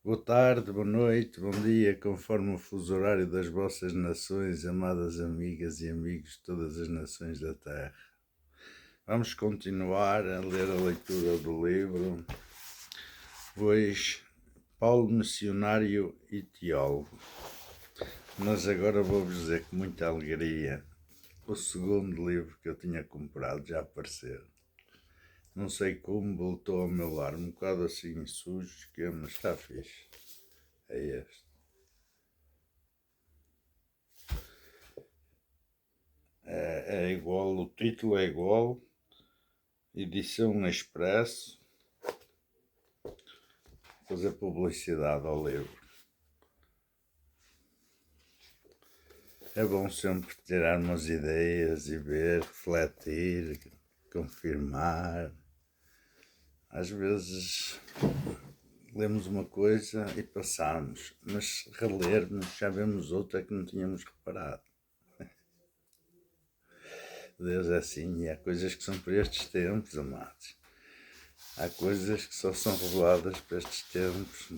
Boa tarde, boa noite, bom dia, conforme o fuso horário das vossas nações, amadas amigas e amigos de todas as nações da Terra. Vamos continuar a ler a leitura do livro, pois Paulo, missionário e teólogo. Mas agora vou-vos dizer com muita alegria, o segundo livro que eu tinha comprado já apareceu. Não sei como voltou ao meu lar, um bocado assim sujo, mas está fixe. É este. É igual, o título é igual, edição Expresso, fazer publicidade ao livro. É bom sempre tirar umas ideias e ver, refletir, confirmar. Às vezes lemos uma coisa e passamos, mas relermos já vemos outra que não tínhamos reparado. Deus é assim, e há coisas que são para estes tempos, amados. Há coisas que só são reveladas para estes tempos.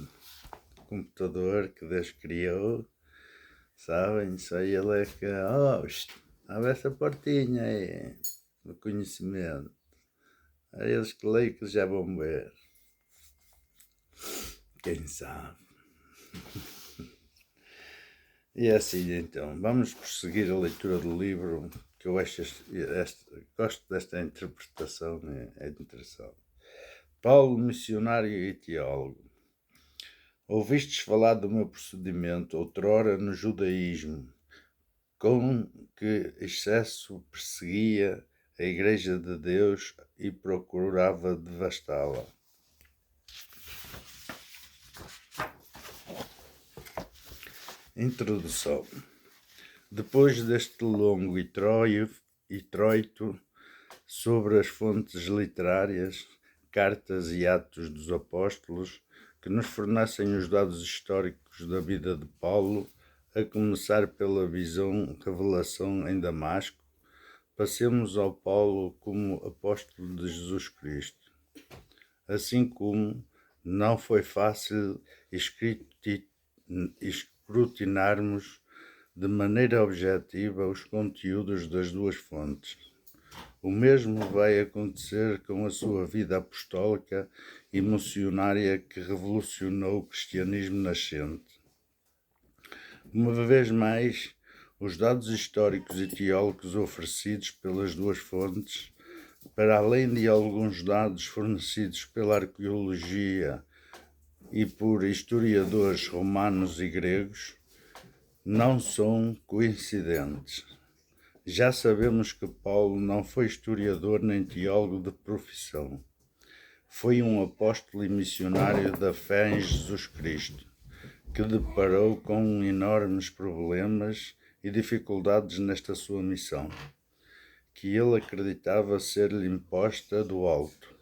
O computador que Deus criou, sabem? Só ele é que, abre essa portinha aí, do conhecimento. É eles que leem que já vão ver. Quem sabe? E é assim então, vamos prosseguir a leitura do livro, que eu acho gosto desta interpretação, é interessante. Paulo, missionário e teólogo. Ouvistes falar do meu procedimento outrora no judaísmo, com que excesso perseguia a Igreja de Deus e procurava devastá-la. Introdução. Depois deste longo introito sobre as fontes literárias, cartas e atos dos apóstolos, que nos fornecem os dados históricos da vida de Paulo, a começar pela revelação em Damasco, passemos ao Paulo como apóstolo de Jesus Cristo. Assim como não foi fácil escrutinarmos de maneira objetiva os conteúdos das duas fontes. O mesmo vai acontecer com a sua vida apostólica e missionária que revolucionou o cristianismo nascente. Uma vez mais, os dados históricos e teólogos oferecidos pelas duas fontes, para além de alguns dados fornecidos pela arqueologia e por historiadores romanos e gregos, não são coincidentes. Já sabemos que Paulo não foi historiador nem teólogo de profissão. Foi um apóstolo e missionário da fé em Jesus Cristo, que deparou com enormes problemas e dificuldades nesta sua missão, que ele acreditava ser-lhe imposta do alto.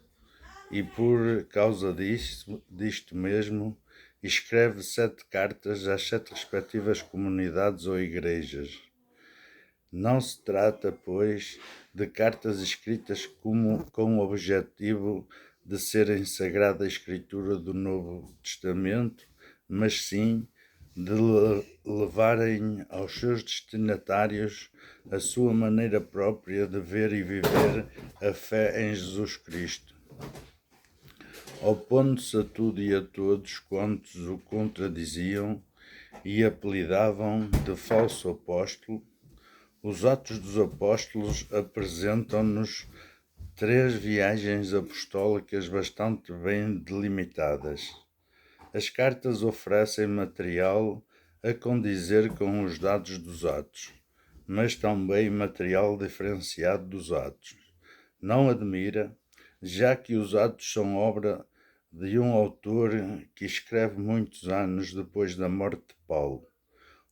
E por causa disto mesmo, escreve 7 cartas às 7 respectivas comunidades ou igrejas. Não se trata, pois, de cartas escritas com o objetivo de serem Sagrada Escritura do Novo Testamento, mas sim de levarem aos seus destinatários a sua maneira própria de ver e viver a fé em Jesus Cristo. Opondo-se a tudo e a todos quantos o contradiziam e apelidavam de falso apóstolo, os Atos dos Apóstolos apresentam-nos 3 viagens apostólicas bastante bem delimitadas. As cartas oferecem material a condizer com os dados dos Atos, mas também material diferenciado dos Atos. Não admira, já que os Atos são obra de um autor que escreve muitos anos depois da morte de Paulo,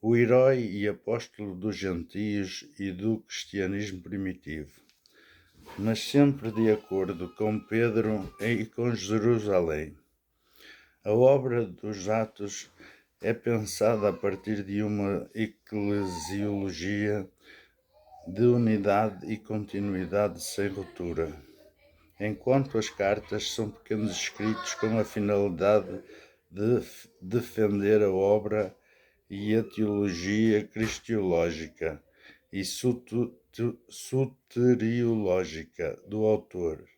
o herói e apóstolo dos gentios e do cristianismo primitivo, mas sempre de acordo com Pedro e com Jerusalém. A obra dos Atos é pensada a partir de uma eclesiologia de unidade e continuidade sem ruptura, enquanto as cartas são pequenos escritos com a finalidade de defender a obra e a teologia cristiológica e soteriológica do autor.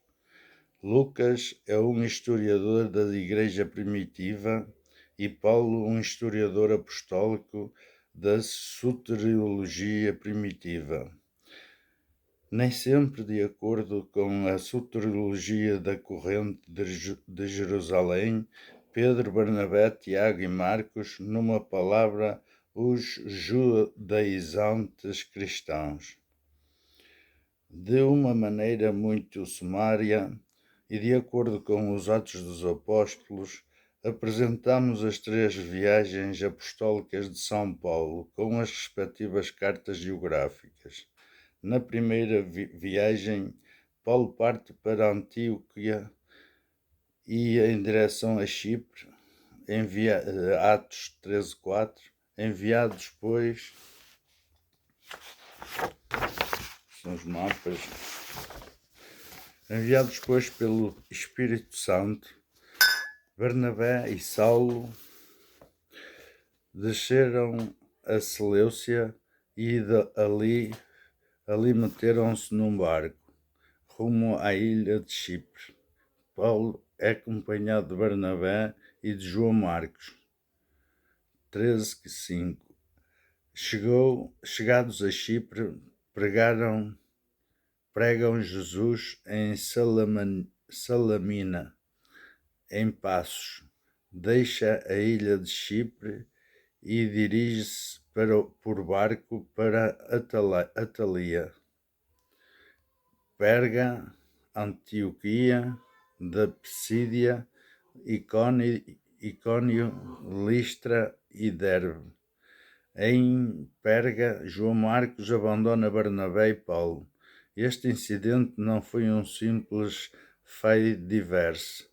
Lucas é um historiador da Igreja primitiva e Paulo um historiador apostólico da soteriologia primitiva. Nem sempre de acordo com a soteriologia da corrente de Jerusalém, Pedro, Barnabé, Tiago e Marcos, numa palavra, os judaizantes cristãos. De uma maneira muito sumária e de acordo com os Atos dos Apóstolos, apresentamos as 3 viagens apostólicas de São Paulo com as respectivas cartas geográficas. Na primeira viagem, Paulo parte para Antioquia e em direção a Chipre, Atos 13:4, enviados, pois, são os mapas, pelo Espírito Santo, Barnabé e Saulo desceram a Seleucia e ali meteram-se num barco, rumo à ilha de Chipre. Paulo é acompanhado de Barnabé e de João Marcos. 13:5. Chegados a Chipre, pregam Jesus em Salamina, em Passos. Deixa a ilha de Chipre e dirige-se por barco para Atalia, Perga, Antioquia da Psídia, Icônio, Listra e Derbe. Em Perga, João Marcos abandona Barnabé e Paulo. Este incidente não foi um simples fait divers.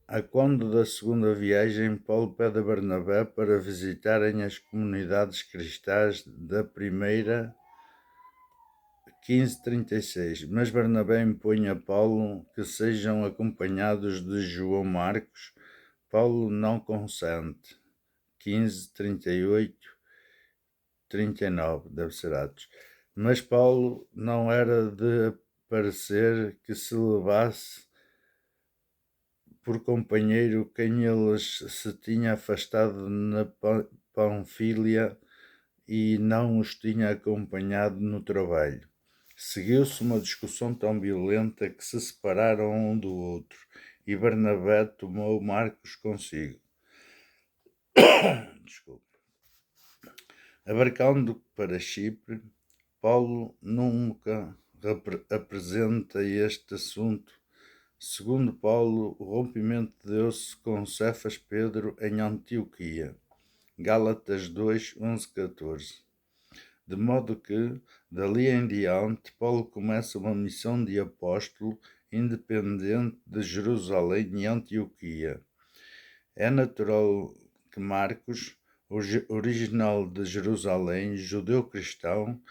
A quando da segunda viagem, Paulo pede a Barnabé para visitarem as comunidades cristãs da primeira, 15:36, mas Barnabé impõe a Paulo que sejam acompanhados de João Marcos. Paulo não consente. 15:38, 39, deve ser Atos. Mas Paulo não era de parecer que se levasse por companheiro quem eles se tinha afastado na Panfília e não os tinha acompanhado no trabalho. Seguiu-se uma discussão tão violenta que se separaram um do outro, e Barnabé tomou Marcos consigo. Desculpe. Abarcando para Chipre, Paulo nunca apresenta este assunto. Segundo Paulo, o rompimento deu-se com Cefas Pedro em Antioquia. Gálatas 2, 11-14. De modo que, dali em diante, Paulo começa uma missão de apóstolo independente de Jerusalém e Antioquia. É natural que Marcos, original de Jerusalém, judeu cristão,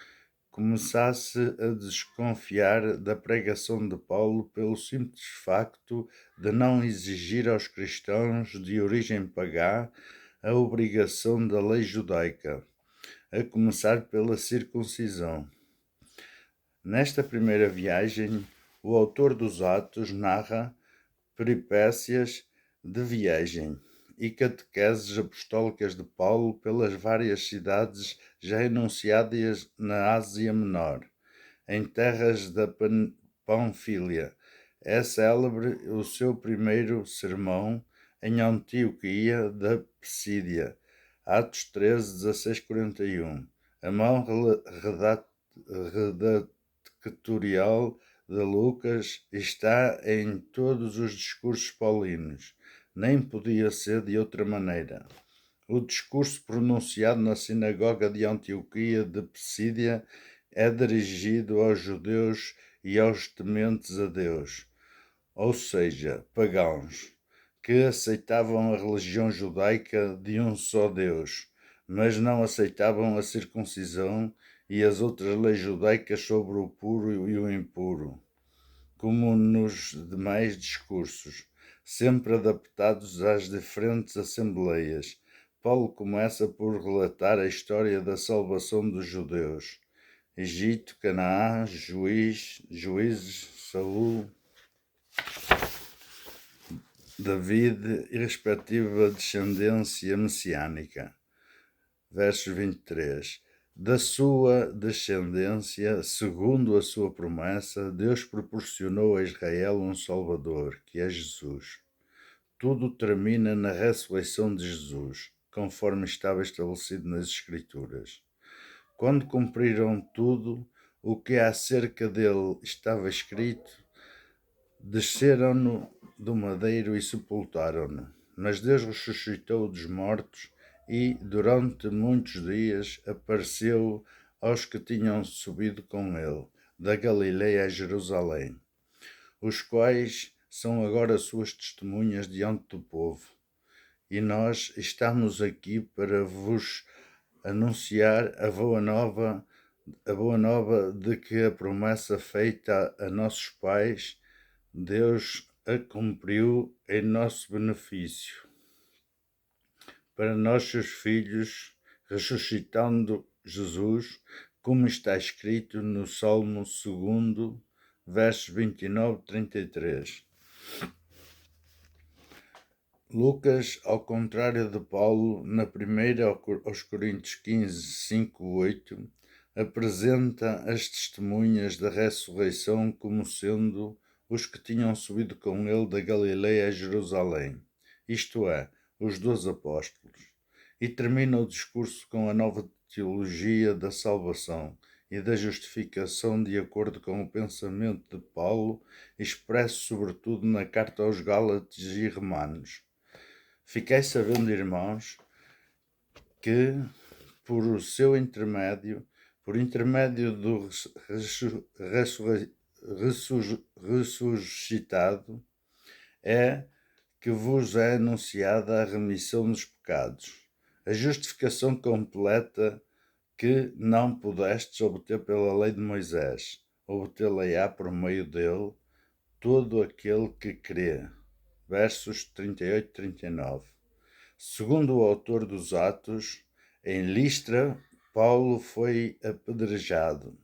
começasse a desconfiar da pregação de Paulo pelo simples facto de não exigir aos cristãos de origem pagã a obrigação da lei judaica, a começar pela circuncisão. Nesta primeira viagem, o autor dos Atos narra peripécias de viagem e catequeses apostólicas de Paulo pelas várias cidades já enunciadas na Ásia Menor, em terras da Panfília. É célebre o seu primeiro sermão em Antioquia da Psídia, Atos 13, 16-41. A mão redactorial de Lucas está em todos os discursos paulinos. Nem podia ser de outra maneira. O discurso pronunciado na sinagoga de Antioquia de Psídia é dirigido aos judeus e aos tementes a Deus, ou seja, pagãos, que aceitavam a religião judaica de um só Deus, mas não aceitavam a circuncisão e as outras leis judaicas sobre o puro e o impuro, como nos demais discursos. sempre adaptados às diferentes assembleias. Paulo começa por relatar a história da salvação dos judeus. Egito, Canaã, Juízes, Saul, David e respectiva descendência messiânica. Verso 23. Da sua descendência, segundo a sua promessa, Deus proporcionou a Israel um Salvador, que é Jesus. Tudo termina na ressurreição de Jesus, conforme estava estabelecido nas Escrituras. Quando cumpriram tudo o que acerca dele estava escrito, desceram-no do madeiro e sepultaram-no. Mas Deus ressuscitou dos mortos e, durante muitos dias, apareceu aos que tinham subido com ele, da Galileia a Jerusalém, os quais são agora suas testemunhas diante do povo. E nós estamos aqui para vos anunciar a boa nova de que a promessa feita a nossos pais, Deus a cumpriu em nosso benefício, para nós seus filhos, ressuscitando Jesus, como está escrito no Salmo 2, versos 29 e 33. Lucas, ao contrário de Paulo, na primeira aos Coríntios 15, 5, 8, apresenta as testemunhas da ressurreição como sendo os que tinham subido com ele da Galileia a Jerusalém, isto é, os 12 apóstolos, e termina o discurso com a nova teologia da salvação e da justificação de acordo com o pensamento de Paulo, expresso sobretudo na carta aos Gálatas e Romanos. Fiquei sabendo, irmãos, que por seu intermédio, por intermédio do ressuscitado, é que vos é anunciada a remissão dos pecados, a justificação completa que não pudestes obter pela lei de Moisés, obtê-la-á por meio dele todo aquele que crê. Versos 38 e 39. Segundo o autor dos Atos, em Listra, Paulo foi apedrejado.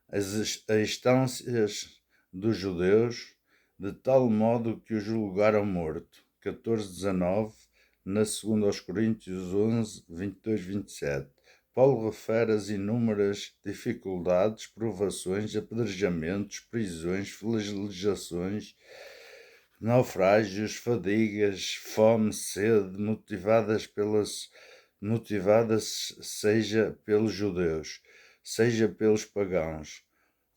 As instâncias dos judeus, de tal modo que o julgaram morto. 14:19, na 2 aos Coríntios 11, 22, 27. Paulo refere as inúmeras dificuldades, provações, apedrejamentos, prisões, flagelações, naufrágios, fadigas, fome, sede, motivadas seja pelos judeus, seja pelos pagãos,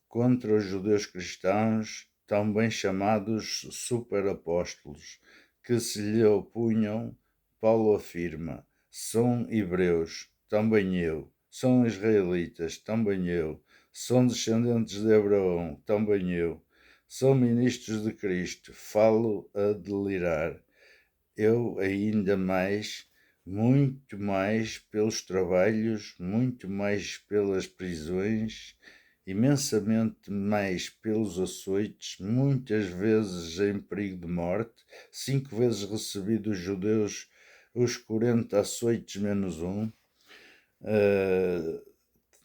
contra os judeus cristãos, também chamados superapóstolos, que se lhe opunham. Paulo afirma: são hebreus, também eu, são israelitas, também eu, são descendentes de Abraão, também eu, são ministros de Cristo, falo a delirar. Eu ainda mais, muito mais pelos trabalhos, muito mais pelas prisões, imensamente mais pelos açoites, muitas vezes em perigo de morte, 5 vezes recebi dos judeus os 40 açoites menos um,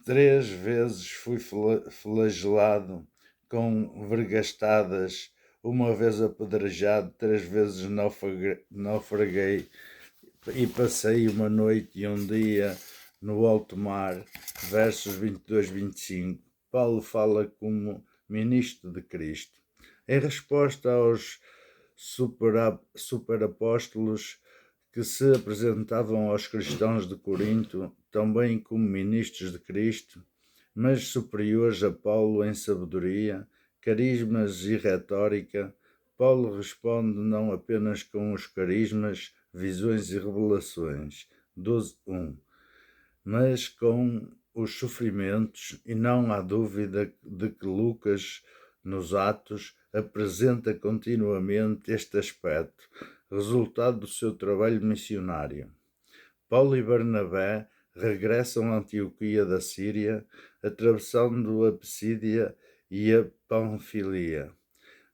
3 vezes fui flagelado com vergastadas, uma vez apedrejado, 3 vezes naufraguei e passei uma noite e um dia no alto mar. Versos 22 e 25. Paulo fala como ministro de Cristo. Em resposta aos superapóstolos que se apresentavam aos cristãos de Corinto também como ministros de Cristo, mas superiores a Paulo em sabedoria, carismas e retórica, Paulo responde não apenas com os carismas, visões e revelações, 12:1, mas com os sofrimentos, e não há dúvida de que Lucas, nos Atos, apresenta continuamente este aspecto, resultado do seu trabalho missionário. Paulo e Barnabé regressam a Antioquia da Síria, atravessando a Psídia e a Panfilia,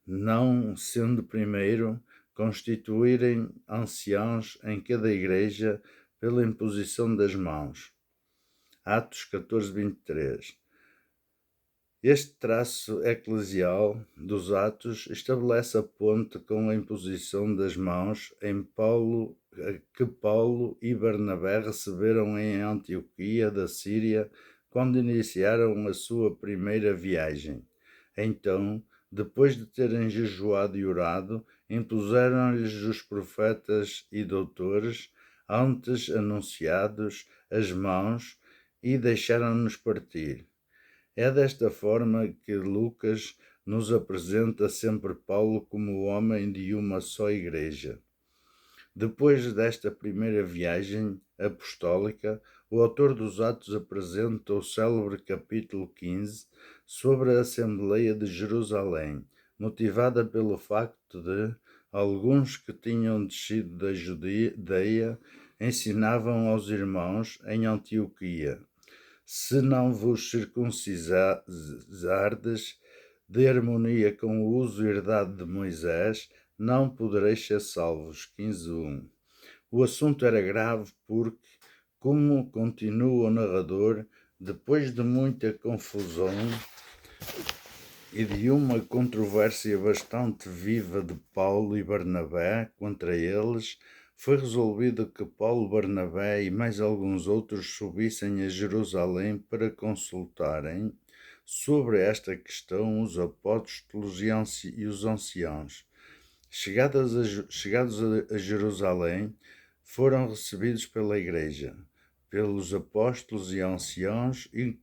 não sendo primeiro constituírem anciãos em cada igreja pela imposição das mãos. Atos 14, 23. Este traço eclesial dos Atos estabelece a ponte com a imposição das mãos que Paulo e Barnabé receberam em Antioquia da Síria quando iniciaram a sua primeira viagem. Então, depois de terem jejuado e orado, impuseram-lhes os profetas e doutores, antes anunciados, as mãos e deixaram-nos partir. É desta forma que Lucas nos apresenta sempre Paulo como homem de uma só igreja. Depois desta primeira viagem apostólica, o autor dos Atos apresenta o célebre capítulo 15 sobre a Assembleia de Jerusalém, motivada pelo facto de alguns que tinham descido da Judeia ensinavam aos irmãos em Antioquia: se não vos circuncisardes de harmonia com o uso herdado de Moisés, não podereis ser salvos. 15:1. O assunto era grave porque, como continua o narrador, depois de muita confusão e de uma controvérsia bastante viva de Paulo e Barnabé contra eles, foi resolvido que Paulo, Barnabé e mais alguns outros subissem a Jerusalém para consultarem sobre esta questão os apóstolos e os anciãos. Chegados a Jerusalém, foram recebidos pela igreja, pelos apóstolos e anciãos e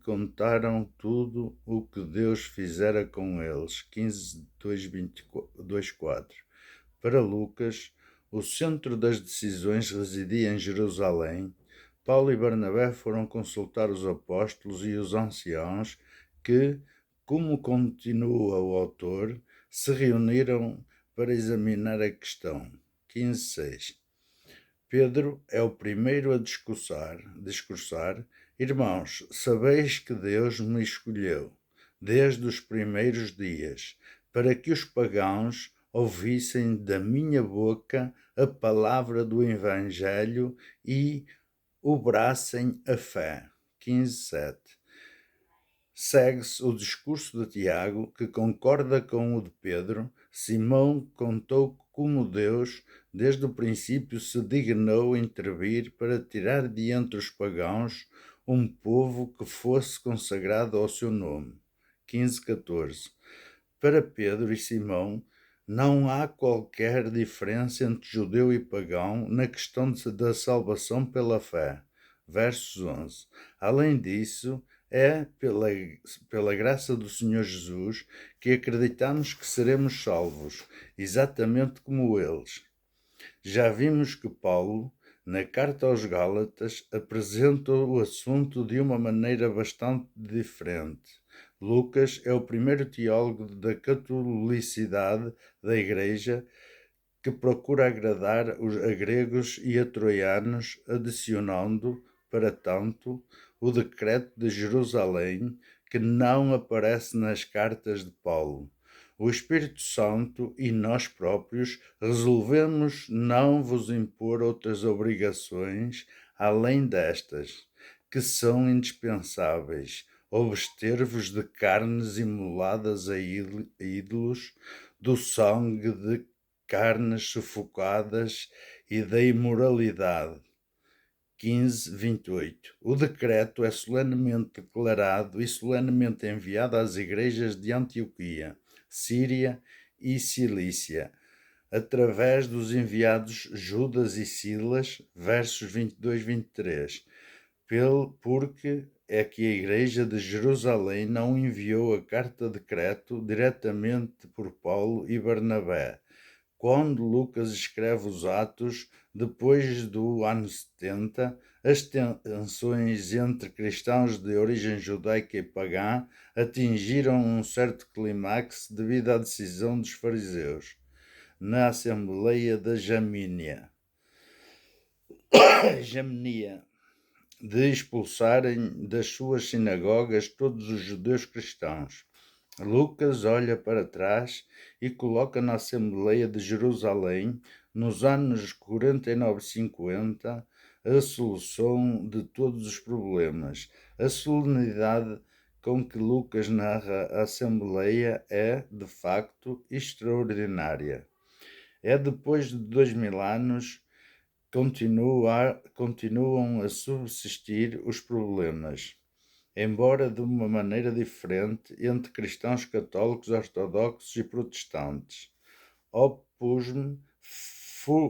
contaram tudo o que Deus fizera com eles. 15:2-4. Para Lucas, o centro das decisões residia em Jerusalém. Paulo e Barnabé foram consultar os apóstolos e os anciãos que, como continua o autor, se reuniram para examinar a questão. 15:6. Pedro é o primeiro a discursar: irmãos, sabeis que Deus me escolheu, desde os primeiros dias, para que os pagãos ouvissem da minha boca a palavra do Evangelho e obrassem a fé. 15:7. Segue-se o discurso de Tiago, que concorda com o de Pedro. Simão contou como Deus, desde o princípio, se dignou intervir para tirar de entre os pagãos um povo que fosse consagrado ao seu nome. 15:14. Para Pedro e Simão, não há qualquer diferença entre judeu e pagão na questão da salvação pela fé. Versos 11. Além disso, é pela graça do Senhor Jesus que acreditamos que seremos salvos, exatamente como eles. Já vimos que Paulo, na carta aos Gálatas, apresenta o assunto de uma maneira bastante diferente. Lucas é o primeiro teólogo da catolicidade da Igreja que procura agradar a gregos e a troianos, adicionando, para tanto, o decreto de Jerusalém, que não aparece nas cartas de Paulo. O Espírito Santo e nós próprios resolvemos não vos impor outras obrigações além destas, que são indispensáveis: abster-vos de carnes imoladas a ídolos, do sangue de carnes sufocadas e da imoralidade. 15:28. O decreto é solenemente declarado e solenemente enviado às igrejas de Antioquia, Síria e Cilícia, através dos enviados Judas e Silas, versos 22-23, porque é que a igreja de Jerusalém não enviou a carta-decreto diretamente por Paulo e Barnabé. Quando Lucas escreve os Atos, depois do ano 70, as tensões entre cristãos de origem judaica e pagã atingiram um certo clímax devido à decisão dos fariseus, na Assembleia da Jamnia, de expulsarem das suas sinagogas todos os judeus cristãos. Lucas olha para trás e coloca na Assembleia de Jerusalém, nos anos 49 e 50, a solução de todos os problemas. A solenidade com que Lucas narra a Assembleia é, de facto, extraordinária. É depois de 2000 anos, continuam a subsistir os problemas, embora de uma maneira diferente, entre cristãos católicos, ortodoxos e protestantes. Opus-me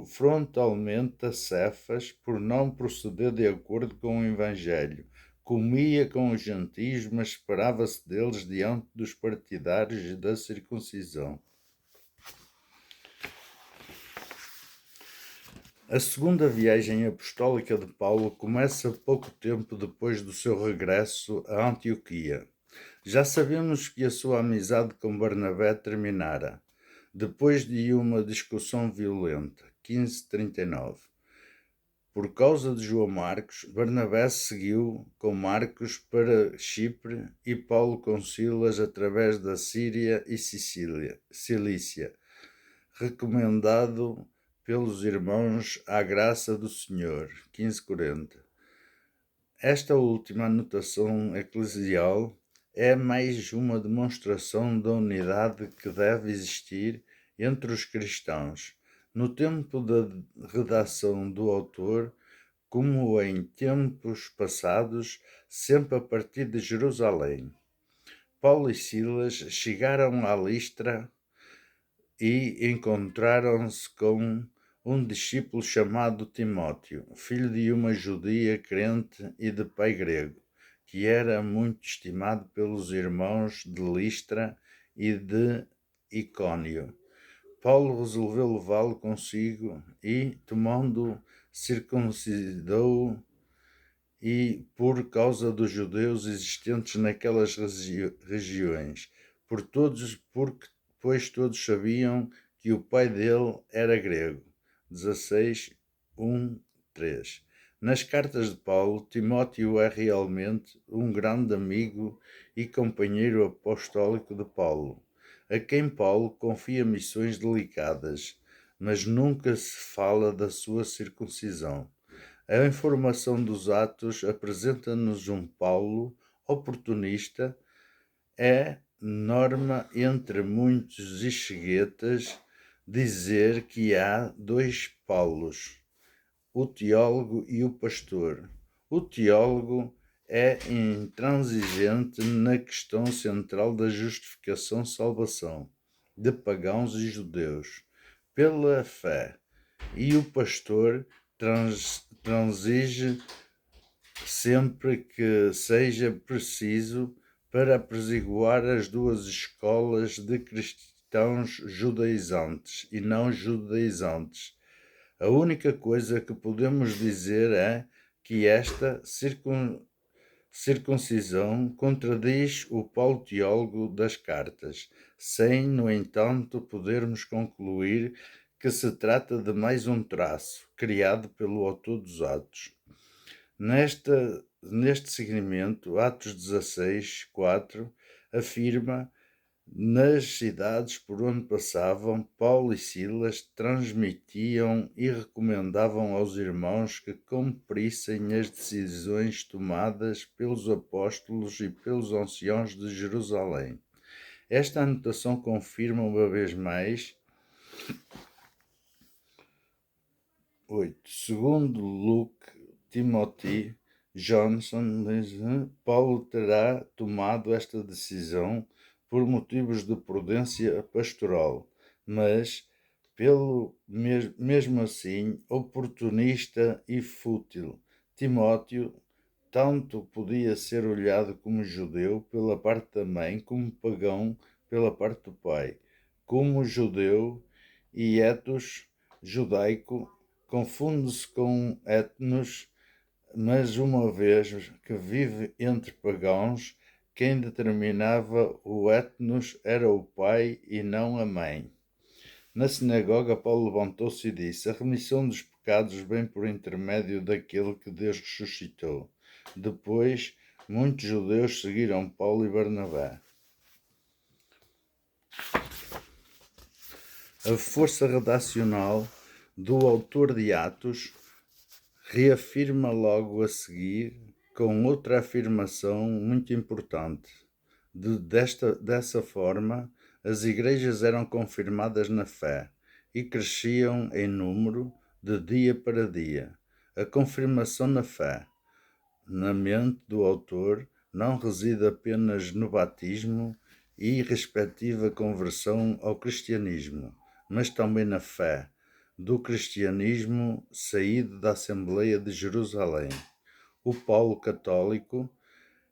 frontalmente a Cefas por não proceder de acordo com o Evangelho. Comia com os gentios, mas separava-se deles diante dos partidários da circuncisão. A segunda viagem apostólica de Paulo começa pouco tempo depois do seu regresso a Antioquia. Já sabemos que a sua amizade com Barnabé terminara, depois de uma discussão violenta, 1539. Por causa de João Marcos, Barnabé seguiu com Marcos para Chipre e Paulo com Silas através da Síria e Cilícia, recomendado pelos irmãos à graça do Senhor, 1540. Esta última anotação eclesial é mais uma demonstração da unidade que deve existir entre os cristãos, no tempo da redação do autor, como em tempos passados, sempre a partir de Jerusalém. Paulo e Silas chegaram à Listra e encontraram-se com um discípulo chamado Timóteo, filho de uma judia crente e de pai grego, que era muito estimado pelos irmãos de Listra e de Icônio. Paulo resolveu levá-lo consigo e, tomando-o, circuncidou-o, e por causa dos judeus existentes naquelas regiões, pois todos sabiam que o pai dele era grego. 16, 1, 3. Nas cartas de Paulo, Timóteo é realmente um grande amigo e companheiro apostólico de Paulo, a quem Paulo confia missões delicadas, mas nunca se fala da sua circuncisão. A informação dos Atos apresenta-nos um Paulo oportunista, é norma entre muitos exegetas dizer que há dois Paulos, o teólogo e o pastor. O teólogo é intransigente na questão central da justificação-salvação de pagãos e judeus pela fé, e o pastor transige sempre que seja preciso para apaziguar as duas escolas de cristãos judaizantes e não judaizantes. A única coisa que podemos dizer é que esta circuncisão contradiz o Paulo teólogo das cartas, sem, no entanto, podermos concluir que se trata de mais um traço criado pelo autor dos Atos. Neste segmento, Atos 16, 4, afirma: nas cidades por onde passavam, Paulo e Silas transmitiam e recomendavam aos irmãos que cumprissem as decisões tomadas pelos apóstolos e pelos anciãos de Jerusalém. Esta anotação confirma uma vez mais 8. Segundo Luke Timothy Johnson, Paulo terá tomado esta decisão por motivos de prudência pastoral, mas, mesmo assim, oportunista e fútil. Timóteo tanto podia ser olhado como judeu pela parte da mãe, como pagão pela parte do pai. Como judeu e etos judaico confunde-se com etnos, mas uma vez que vive entre pagãos, quem determinava o etnos era o pai e não a mãe. Na sinagoga, Paulo levantou-se e disse: a remissão dos pecados vem por intermédio daquele que Deus ressuscitou. Depois, muitos judeus seguiram Paulo e Barnabé. A força redacional do autor de Atos reafirma logo a seguir com outra afirmação muito importante. Dessa forma, as igrejas eram confirmadas na fé e cresciam em número de dia para dia. A confirmação na fé, na mente do autor, não reside apenas no batismo e respectiva conversão ao cristianismo, mas também na fé do cristianismo saído da Assembleia de Jerusalém. O Paulo católico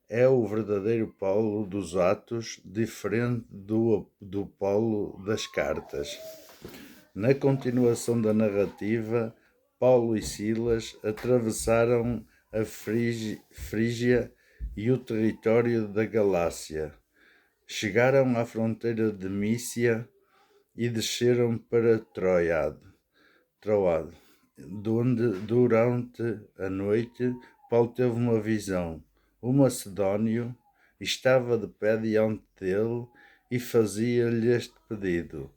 é o verdadeiro Paulo dos Atos, diferente do Paulo das cartas. Na continuação da narrativa, Paulo e Silas atravessaram a Frígia e o território da Galácia. Chegaram à fronteira de Mícia e desceram para Troado, onde durante a noite Paulo teve uma visão. O macedónio estava de pé diante dele e fazia-lhe este pedido: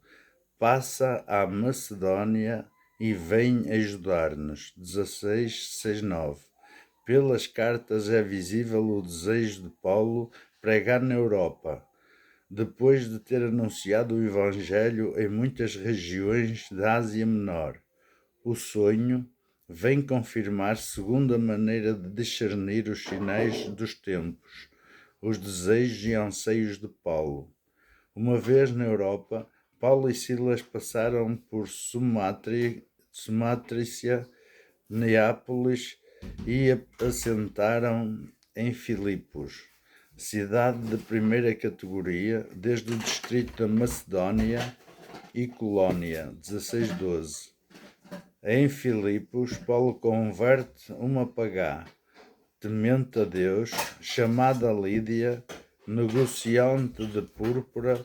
passa à Macedónia e vem ajudar-nos. 16:6-9. Pelas cartas é visível o desejo de Paulo pregar na Europa, depois de ter anunciado o Evangelho em muitas regiões da Ásia Menor. O sonho vem confirmar segundo a maneira de discernir os sinais dos tempos, os desejos e anseios de Paulo. Uma vez na Europa, Paulo e Silas passaram por Sumatrícia, Neápolis e assentaram em Filipos, cidade de primeira categoria, desde o distrito da Macedónia e Colónia. 16:12. Em Filipos, Paulo converte uma pagã, temente a Deus, chamada Lídia, negociante de púrpura,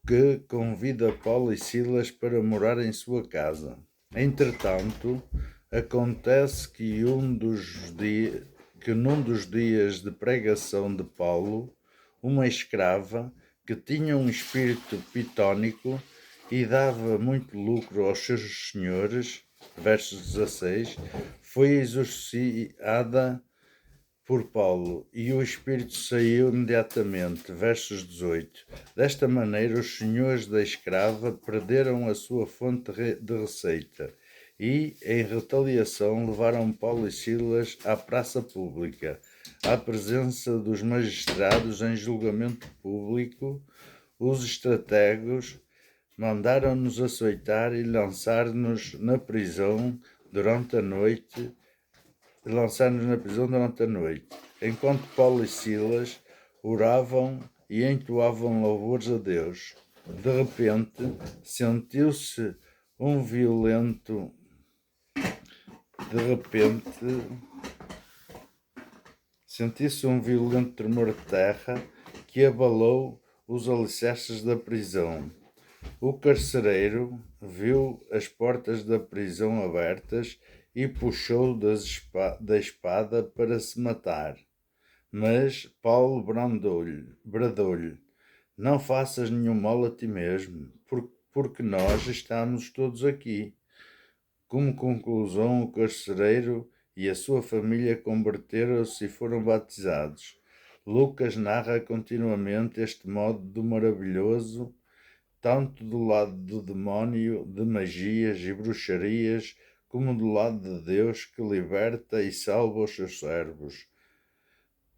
que convida Paulo e Silas para morar em sua casa. Entretanto, acontece que num dos dias de pregação de Paulo, uma escrava que tinha um espírito pitónico e dava muito lucro aos seus senhores, versos 16, foi exorcizada por Paulo, e o espírito saiu imediatamente, versos 18. Desta maneira, os senhores da escrava perderam a sua fonte de receita e, em retaliação, levaram Paulo e Silas à praça pública, à presença dos magistrados em julgamento público. Os estrategos mandaram-nos açoitar e lançar-nos na prisão durante a noite, enquanto Paulo e Silas oravam e entoavam louvores a Deus. De repente, sentiu-se um violento tremor de terra que abalou os alicerces da prisão. O carcereiro viu as portas da prisão abertas e puxou da espada para se matar. Mas Paulo bradou-lhe: não faças nenhum mal a ti mesmo, porque nós estamos todos aqui. Como conclusão, o carcereiro e a sua família converteram-se e foram batizados. Lucas narra continuamente este modo maravilhoso, tanto do lado do demónio, de magias e bruxarias, como do lado de Deus, que liberta e salva os seus servos.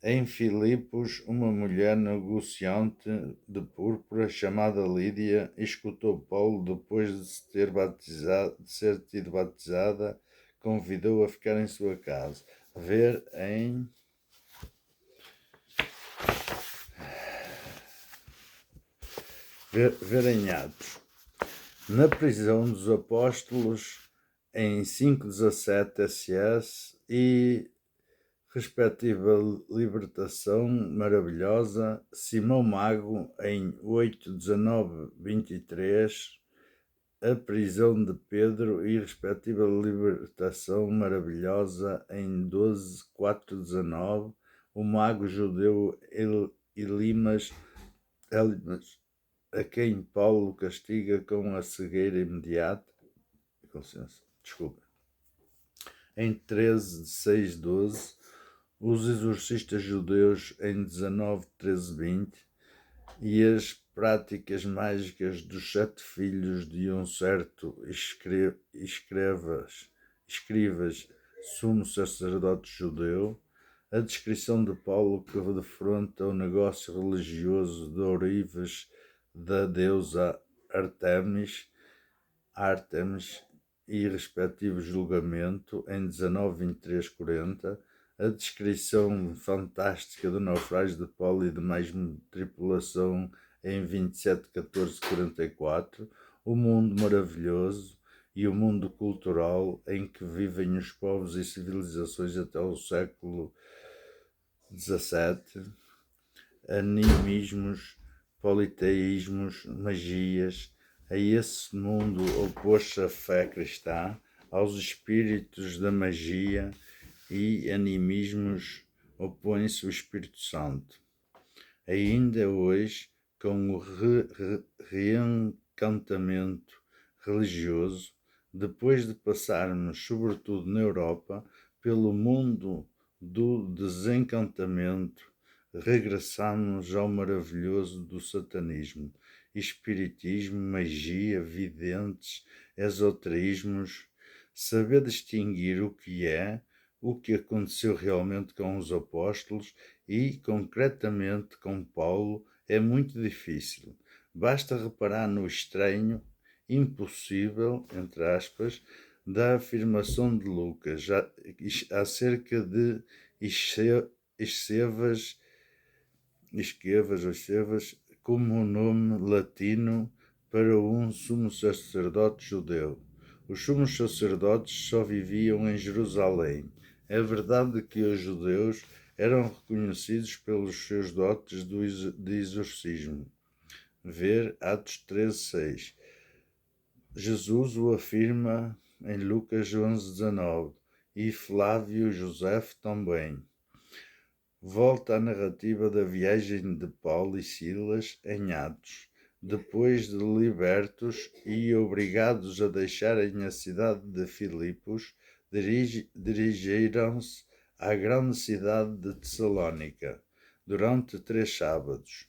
Em Filipos, uma mulher negociante de púrpura chamada Lídia escutou Paulo depois de ser tido batizada, convidou-a a ficar em sua casa. Ver em Atos. Na prisão dos apóstolos em 5:17 SS e respectiva libertação maravilhosa, Simão Mago em 8:19-23, a prisão de Pedro e respectiva libertação maravilhosa em 12:4-19, o mago judeu Elimas a quem Paulo castiga com a cegueira imediata. Com licença, desculpa. Em 13 de 6:12, os exorcistas judeus em 19, 13, 20 e as práticas mágicas dos 7 filhos de um certo escrivas sumo sacerdote judeu, a descrição de Paulo que defronta o negócio religioso de ourives da deusa Artemis e respectivo julgamento em 19, 23, 40, a descrição fantástica do naufrágio de Paulo e de mais tripulação em 27, 14, 44, o mundo maravilhoso e o mundo cultural em que vivem os povos e civilizações até o século XVII, animismos, politeísmos, magias. A esse mundo opôs-se a fé cristã, aos espíritos da magia e animismos opõe-se o Espírito Santo. Ainda hoje, com o reencantamento religioso, depois de passarmos, sobretudo na Europa, pelo mundo do desencantamento, regressamos ao maravilhoso do satanismo, espiritismo, magia, videntes, esoterismos, saber distinguir o que aconteceu realmente com os apóstolos e, concretamente, com Paulo, é muito difícil. Basta reparar no estranho, impossível, entre aspas, da afirmação de Lucas acerca de Esquevas como um nome latino para um sumo sacerdote judeu. Os sumos sacerdotes só viviam em Jerusalém. É verdade que os judeus eram reconhecidos pelos seus dotes de exorcismo. Ver Atos 13:6. Jesus o afirma em Lucas 11:19 e Flávio José também. Volta à narrativa da viagem de Paulo e Silas em Atos. Depois de libertos e obrigados a deixarem a cidade de Filipos, dirigiram-se à grande cidade de Tessalónica. Durante 3 sábados,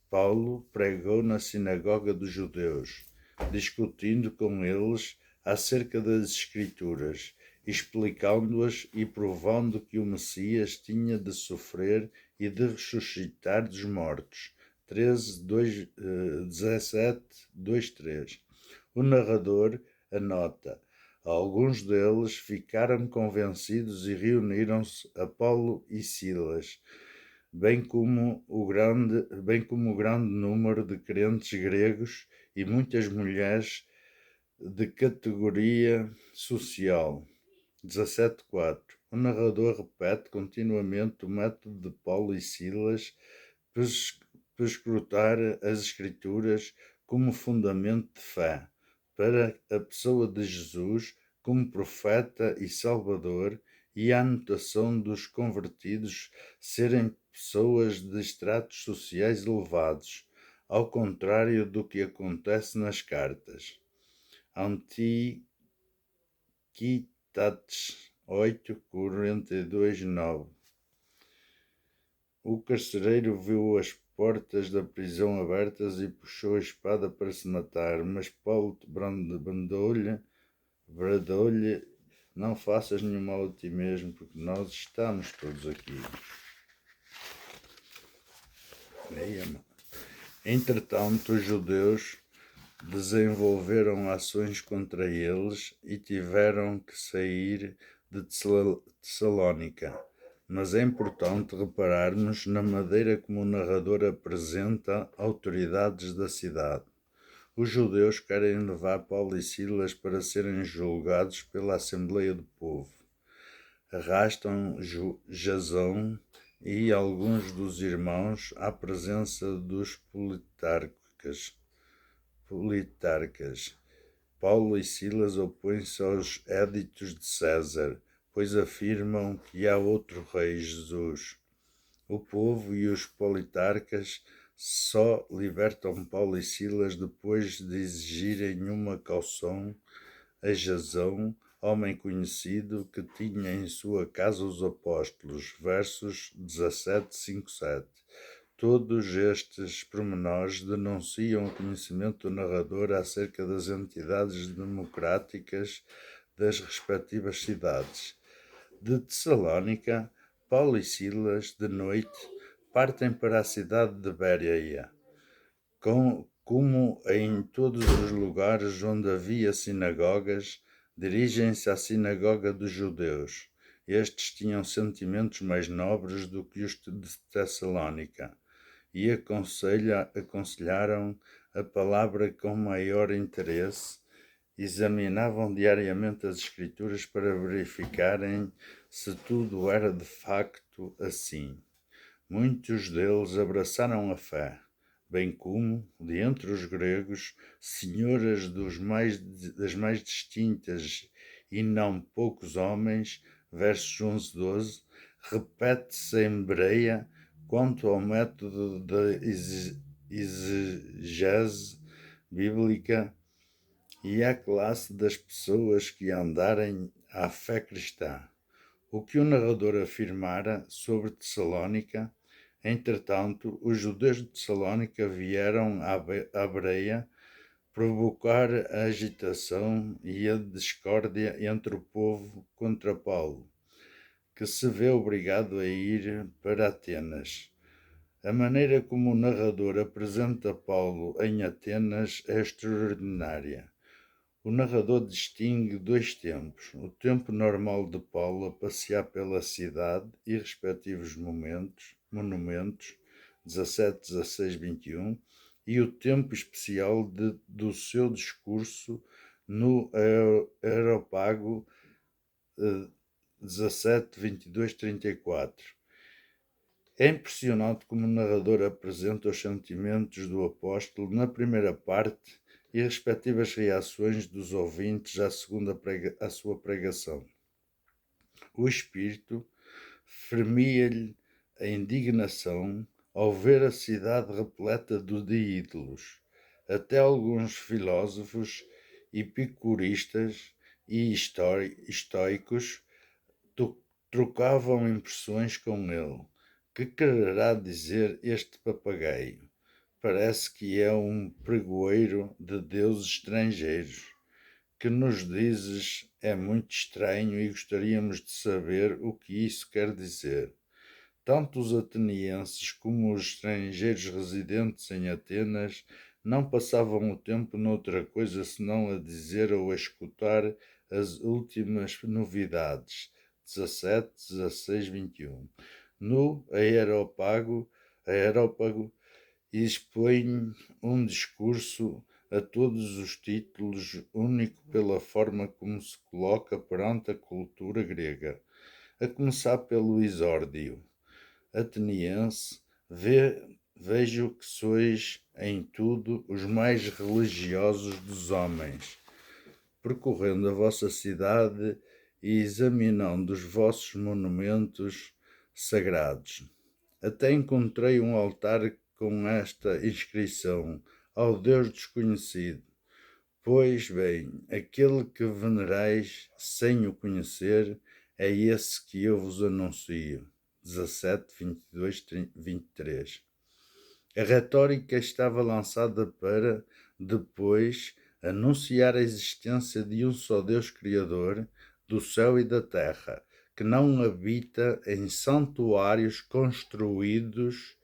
Paulo pregou na sinagoga dos judeus, discutindo com eles acerca das Escrituras, explicando-as e provando que o Messias tinha de sofrer e de ressuscitar dos mortos. 17:2-3. O narrador anota: alguns deles ficaram convencidos e reuniram-se a Paulo e Silas, bem como o grande número de crentes gregos e muitas mulheres de categoria social. 17:4. O narrador repete continuamente o método de Paulo e Silas perscrutar as Escrituras como fundamento de fé para a pessoa de Jesus como profeta e salvador, e a anotação dos convertidos serem pessoas de estratos sociais elevados, ao contrário do que acontece nas cartas. Antiquitates 8:42-9. O carcereiro viu as portas da prisão abertas e puxou a espada para se matar, mas Paulo bradou-lhe: não faças nenhum mal a ti mesmo, porque nós estamos todos aqui. Entretanto, os judeus desenvolveram ações contra eles e tiveram que sair de Tessalónica. Mas é importante repararmos na maneira como o narrador apresenta autoridades da cidade. Os judeus querem levar Paulo e Silas para serem julgados pela Assembleia do Povo. Arrastam Jasão e alguns dos irmãos à presença dos politarcas. Paulo e Silas opõem-se aos éditos de César, pois afirmam que há outro rei, Jesus. O povo e os politarcas só libertam Paulo e Silas depois de exigirem uma caução a Jasão, homem conhecido, que tinha em sua casa os apóstolos. Versos 17, 5, 7. Todos estes pormenores denunciam o conhecimento do narrador acerca das entidades democráticas das respectivas cidades. De Tessalónica, Paulo e Silas, de noite, partem para a cidade de Bereia. Como em todos os lugares onde havia sinagogas, dirigem-se à sinagoga dos judeus. Estes tinham sentimentos mais nobres do que os de Tessalónica e aconselharam a palavra com maior interesse. Examinavam diariamente as Escrituras para verificarem se tudo era de facto assim. Muitos deles abraçaram a fé, bem como, de entre os gregos, senhoras das mais distintas e não poucos homens, versos 11, 12, repete-se em Bereia quanto ao método da exegese bíblica e à classe das pessoas que andarem à fé cristã. O que o narrador afirmara sobre Tessalónica, entretanto, os judeus de Tessalónica vieram à Bereia provocar a agitação e a discórdia entre o povo contra Paulo, que se vê obrigado a ir para Atenas. A maneira como o narrador apresenta Paulo em Atenas é extraordinária. O narrador distingue dois tempos: o tempo normal de Paulo a passear pela cidade e respectivos monumentos, 17, 16, 21, e o tempo especial do seu discurso no Areópago, 17, 22, 34. É impressionante como o narrador apresenta os sentimentos do apóstolo na primeira parte e as respectivas reações dos ouvintes à sua pregação. O espírito fermia-lhe a indignação ao ver a cidade repleta de ídolos. Até alguns filósofos epicuristas e estoicos trocavam impressões com ele. Que quererá dizer este papagaio? Parece que é um pregoeiro de deuses estrangeiros. Que nos dizes é muito estranho e gostaríamos de saber o que isso quer dizer. Tanto os atenienses como os estrangeiros residentes em Atenas não passavam o tempo noutra coisa senão a dizer ou a escutar as últimas novidades. 17, 16, 21. No Areópago expõe um discurso a todos os títulos, único pela forma como se coloca perante a cultura grega, a começar pelo exórdio ateniense: vejo que sois em tudo os mais religiosos dos homens, percorrendo a vossa cidade e examinando os vossos monumentos sagrados. Até encontrei um altar com esta inscrição: ao Deus desconhecido. Pois bem, aquele que venerais sem o conhecer é esse que eu vos anuncio. 17, 22, 23. A retórica estava lançada para, depois, anunciar a existência de um só Deus Criador do céu e da terra, que não habita em santuários construídos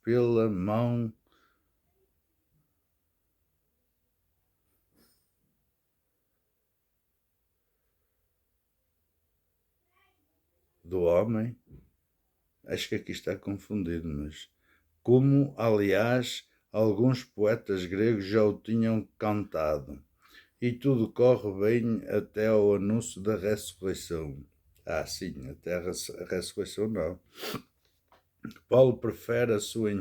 pela mão do homem. Acho que aqui está confundido, mas como, aliás, alguns poetas gregos já o tinham cantado. E tudo corre bem até ao anúncio da ressurreição. Ah, sim, até a ressurreição não. Paulo prefere a sua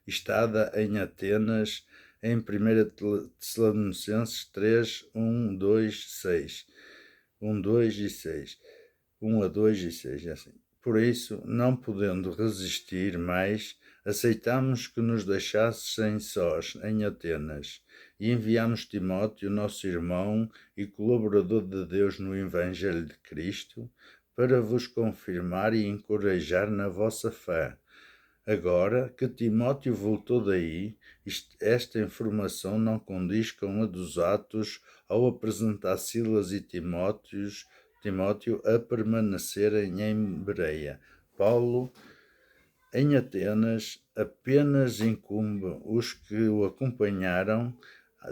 estada em Atenas em 1 Tessalonicenses 3, 1, 2, 6. 1, 2 e 6. 1 a 2 e 6, assim. Por isso, não podendo resistir mais, aceitamos que nos deixassem sós em Atenas e enviamos Timóteo, nosso irmão e colaborador de Deus no Evangelho de Cristo, para vos confirmar e encorajar na vossa fé. Agora que Timóteo voltou daí, esta informação não condiz com a dos Atos ao apresentar Silas e Timóteo a permanecerem em Bereia. Paulo, em Atenas, apenas incumbe os que o acompanharam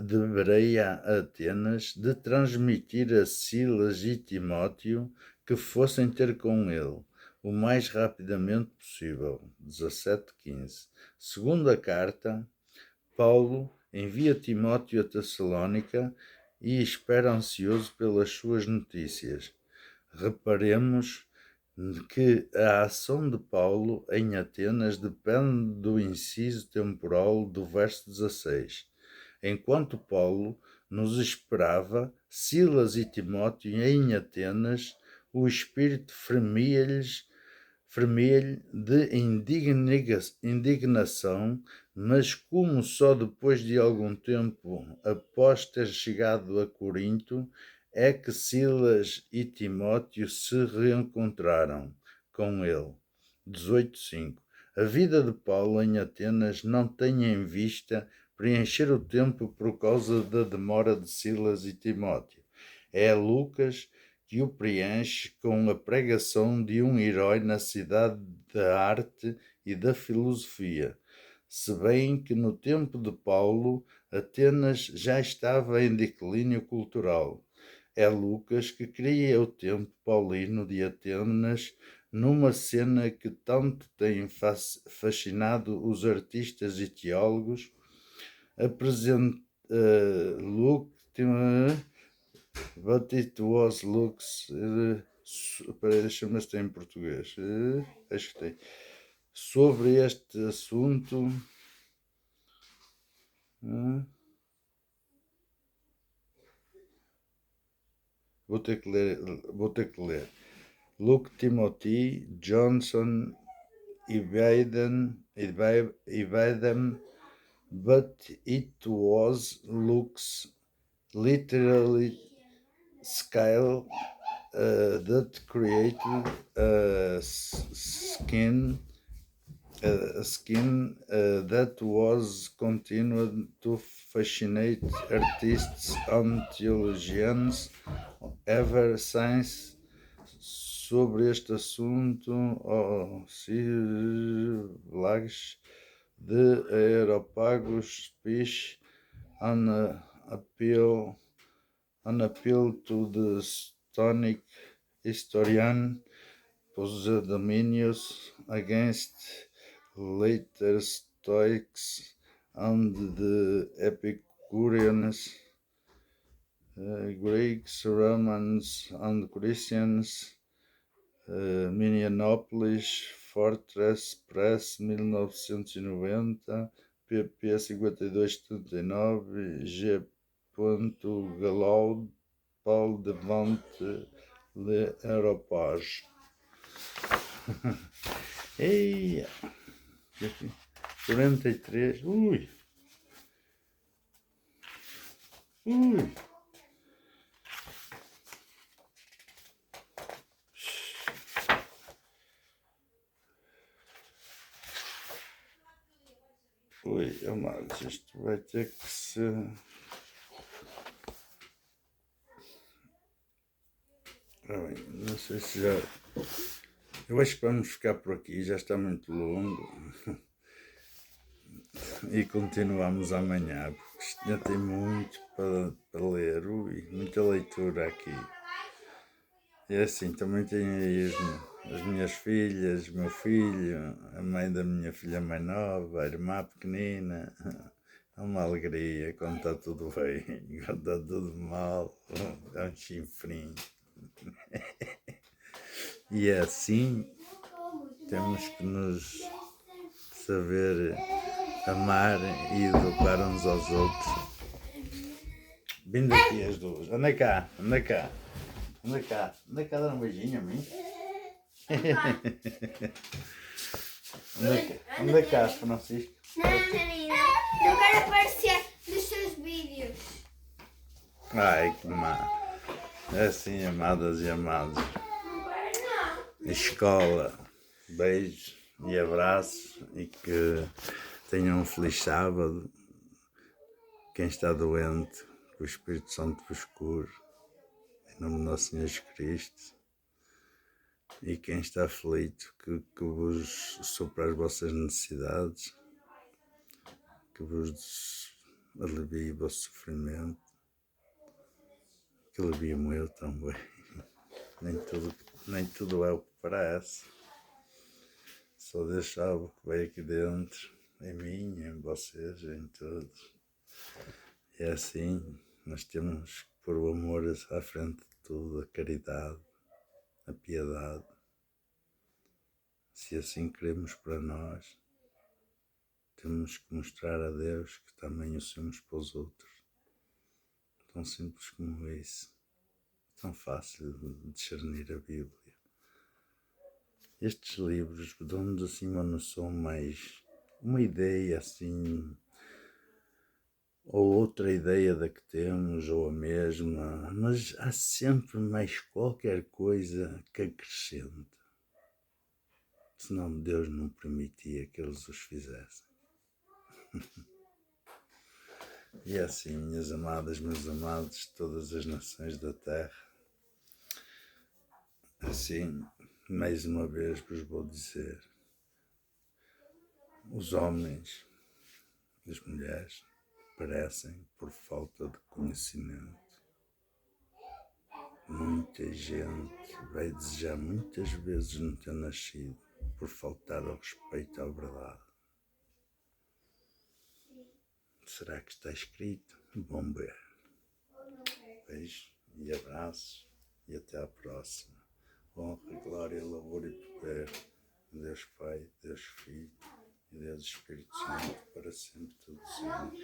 de Bereia a Atenas de transmitir a Silas e Timóteo que fossem ter com ele o mais rapidamente possível. 17:15. Segunda carta, Paulo envia Timóteo a Tessalónica e espera ansioso pelas suas notícias. Reparemos que a ação de Paulo em Atenas depende do inciso temporal do verso 16. Enquanto Paulo nos esperava, Silas e Timóteo em Atenas, o espírito fremia-lhe de indignação, mas como só depois de algum tempo, após ter chegado a Corinto, é que Silas e Timóteo se reencontraram com ele. 18:5. A vida de Paulo em Atenas não tem em vista preencher o tempo por causa da demora de Silas e Timóteo. É Lucas que o preenche com a pregação de um herói na cidade da arte e da filosofia, se bem que no tempo de Paulo, Atenas já estava em declínio cultural. É Lucas que cria o tempo paulino de Atenas numa cena que tanto tem fascinado os artistas e teólogos. But it was Lux. Deixa-me ver se tem em português. Acho que tem. Sobre este assunto. Vou ter que ler. Luke Timothy Johnson Evadem, but it was Luke's literally scale that created a skin that was continued to fascinate artists and theologians ever since. Sobre este assunto, Lages de Aeropagos speech an appeal to the Stonic historian Posidonius against later Stoics and the Epicureans, Greeks, Romans and Christians. Minneapolis Fortress Press, 1990, pp. 5279, G. Galaud, Paul de Vente, Le Aeropage. Eia! 43. Ui! Oi, amados, isto vai ter que ser. Não sei se já. Eu acho que vamos ficar por aqui, já está muito longo. E continuamos amanhã, porque isto ainda tem muito para ler, muita leitura aqui. E assim, também tenho aí as minhas filhas, meu filho, a mãe da minha filha mais nova, a irmã pequenina. É uma alegria quando está tudo bem, quando está tudo mal, é um chinfrim. E é assim, temos que nos saber amar e educar uns aos outros. Vindo aqui as duas, anda cá. Anda cá dar um beijinho a mim. Anda cá, Francisco. Não, Marina, não quero aparecer nos seus vídeos. Ai, que má. É assim, amadas e amados. Não quero, não. Escola, beijos e abraços e que tenham um feliz sábado. Quem está doente, que o Espírito Santo vos cure, em nome de Nosso Senhor Jesus Cristo. E quem está aflito, que vos supra as vossas necessidades, que vos alivie o vosso sofrimento, que alivie o meu também. Nem tudo é o que parece. Só Deus sabe o que vai aqui dentro, em mim, em vocês, em todos. E é assim, nós temos que pôr o amor à frente de tudo, a caridade, a piedade. Se assim queremos para nós, temos que mostrar a Deus que também o somos para os outros. Tão simples como isso. Tão fácil de discernir a Bíblia. Estes livros dão-nos assim uma noção mais, uma ideia assim, ou outra ideia da que temos, ou a mesma, mas há sempre mais qualquer coisa que acrescente. Senão Deus não permitia que eles os fizessem. E é assim, minhas amadas, meus amados, de todas as nações da terra, assim, mais uma vez vos vou dizer, os homens e as mulheres perecem por falta de conhecimento. Muita gente vai desejar muitas vezes não ter nascido por faltar ao respeito à verdade. Será que está escrito? Bom ver. Beijo e abraços e até à próxima. Honra, glória, louvor e poder a Deus Pai, Deus Filho e Deus Espírito Santo para sempre todos sempre.